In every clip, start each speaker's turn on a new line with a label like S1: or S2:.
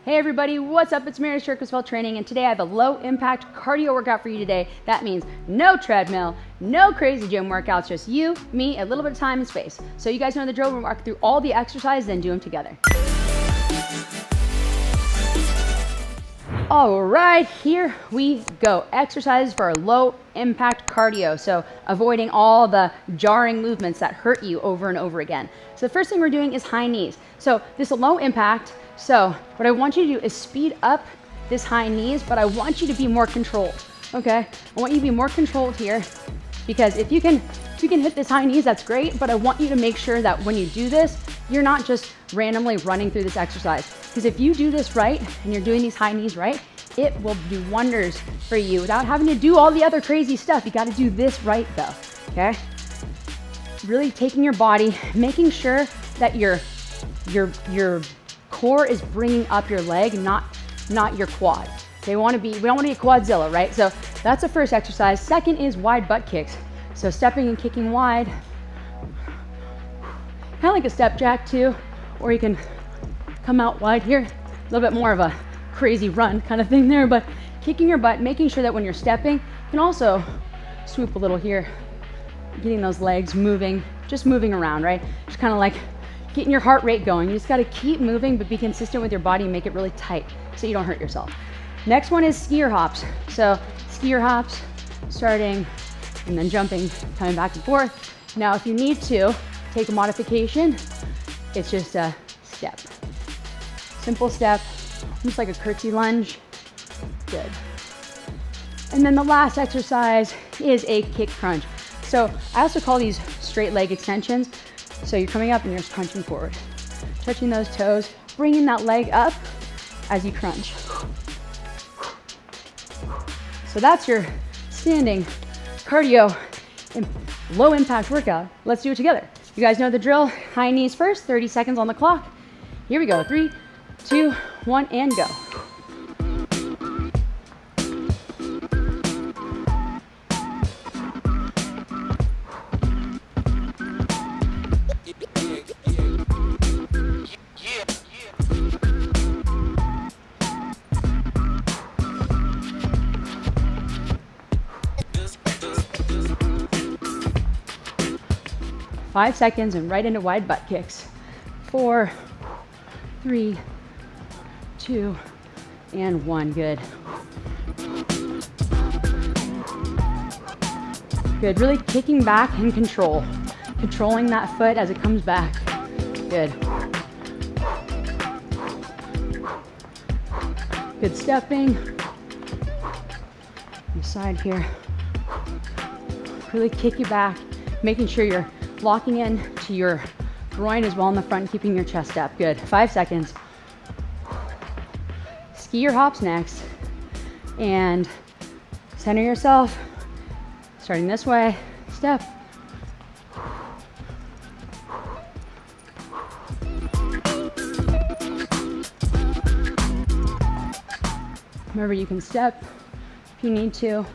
S1: Hey everybody, what's up? It's Mary Circusville Training, and today I have a low impact cardio workout for you today. That means no treadmill, no crazy gym workouts, just you, me, a little bit of time and space. So you guys know the drill. We'll walk through all the exercises, then do them together. All right, here we go. Exercises for low impact cardio. So avoiding all the jarring movements that hurt you over and over again. So the first thing we're doing is high knees. So this is low impact. So what I want you to do is speed up this high knees, but I want you to be more controlled, okay? I want you to be more controlled here, because if you can hit this high knees, that's great, but I want you to make sure that when you do this, you're not just randomly running through this exercise. Because if you do this right, and you're doing these high knees right, it will do wonders for you without having to do all the other crazy stuff. You gotta do this right though, okay? Really taking your body, making sure that your core is bringing up your leg, not your quad. We don't want to be a quadzilla, right? So that's the first exercise. Second is wide butt kicks. So stepping and kicking wide, kind of like a step jack too, or you can come out wide here. A little bit more of a crazy run kind of thing there, but kicking your butt, making sure that when you're stepping, you can also swoop a little here, getting those legs moving, just moving around, right? Just kind of like getting your heart rate going. You just gotta keep moving, but be consistent with your body and make it really tight so you don't hurt yourself. Next one is skier hops. So skier hops, starting and then jumping, coming back and forth. Now, if you need to take a modification, it's just a step. Simple step, almost like a curtsy lunge. Good. And then the last exercise is a kick crunch. So I also call these straight leg extensions. So you're coming up and you're just crunching forward. Touching those toes, bringing that leg up as you crunch. So that's your standing cardio and low impact workout. Let's do it together. You guys know the drill. High knees first, 30 seconds on the clock. Here we go. 3, 2, 1, and go. Five seconds and right into wide butt kicks. 4, 3, 2, and 1. Good. Good. Really kicking back in control. Controlling that foot as it comes back. Good. Good stepping. On the side here. Really kick you back, making sure you're locking in to your groin as well in the front, keeping your chest up. Good. 5 seconds. Skier hops next. And center yourself. Starting this way. Step. Remember, you can step if you need to.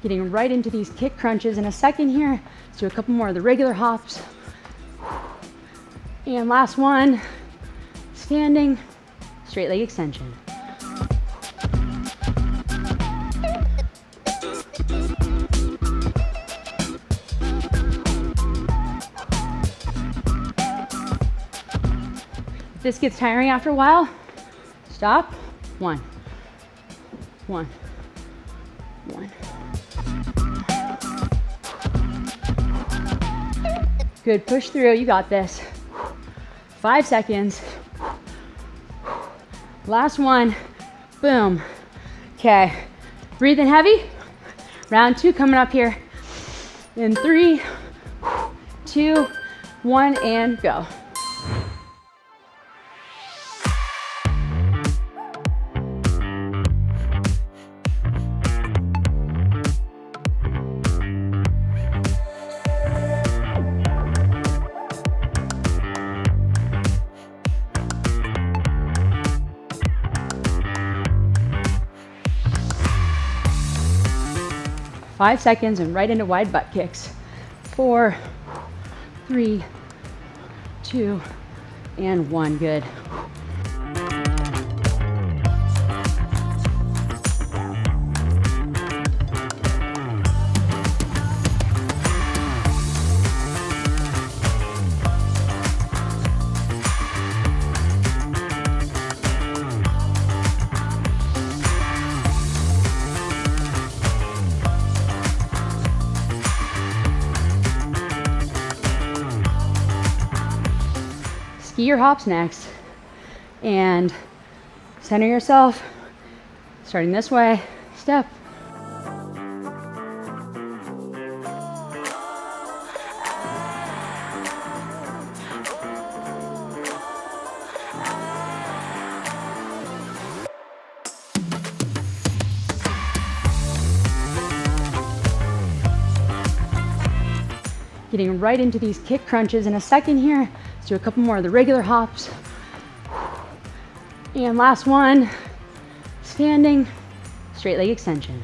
S1: Getting right into these kick crunches in a second here. Let's do a couple more of the regular hops. And last one, standing, straight leg extension. If this gets tiring after a while, stop. 1, 1, 1. Good, push through, you got this. 5 seconds. Last one, boom. Okay, breathing heavy. Round 2 coming up here. In 3, 2, 1, and go. Five seconds and right into wide butt kicks. 4, 3, 2, and 1. Good. Ski your hops next, and center yourself, starting this way, step. Getting right into these kick crunches in a second here. Let's do a couple more of the regular hops. And last one, standing, straight leg extension.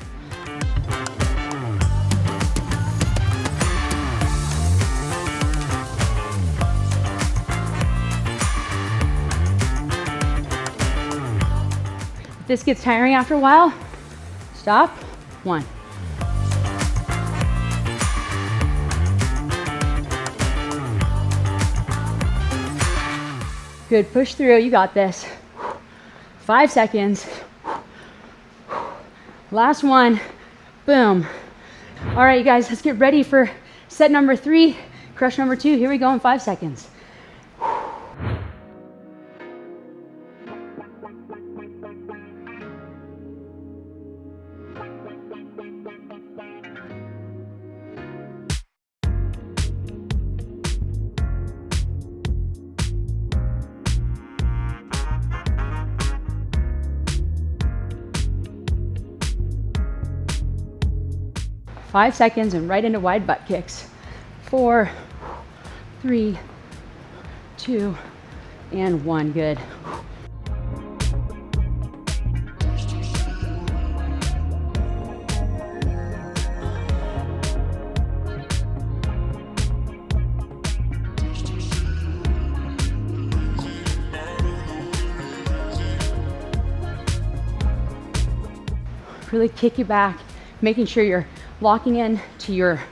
S1: If this gets tiring after a while, stop. 1. Good, push through, you got this. 5 seconds. Last one, boom. All right, you guys, let's get ready for set number 3, crush number 2. Here we go in 5 seconds. Five seconds and right into wide butt kicks. 4, 3, 2, and 1. Good. Really kick you back, making sure you're locking in to your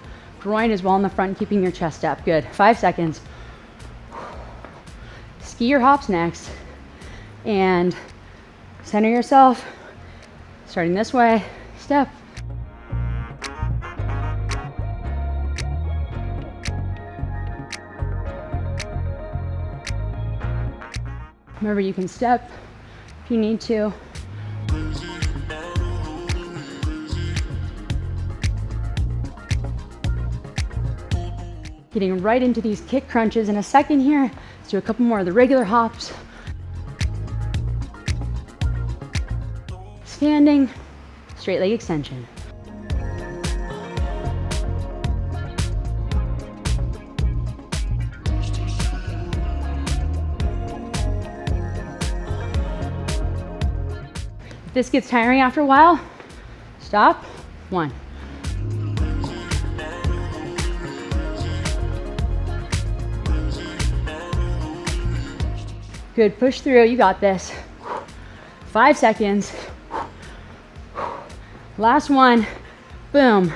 S1: groin as well in the front, keeping your chest up. Good. 5 seconds. Ski your hops next, and center yourself, starting this way, step. Remember, you can step if you need to. Getting right into these kick crunches in a second here. Let's do a couple more of the regular hops. Standing, straight leg extension. If this gets tiring after a while, stop. 1. Good, push through, you got this. 5 seconds. Last one, boom.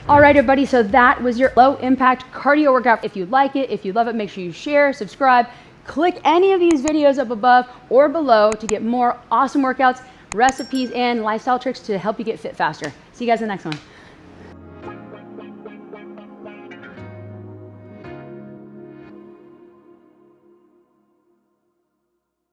S1: All right, everybody, so that was your low impact cardio workout. If you like it, if you love it, make sure you share, subscribe, click any of these videos up above or below to get more awesome workouts, recipes, and lifestyle tricks to help you get fit faster. See you guys in the next one.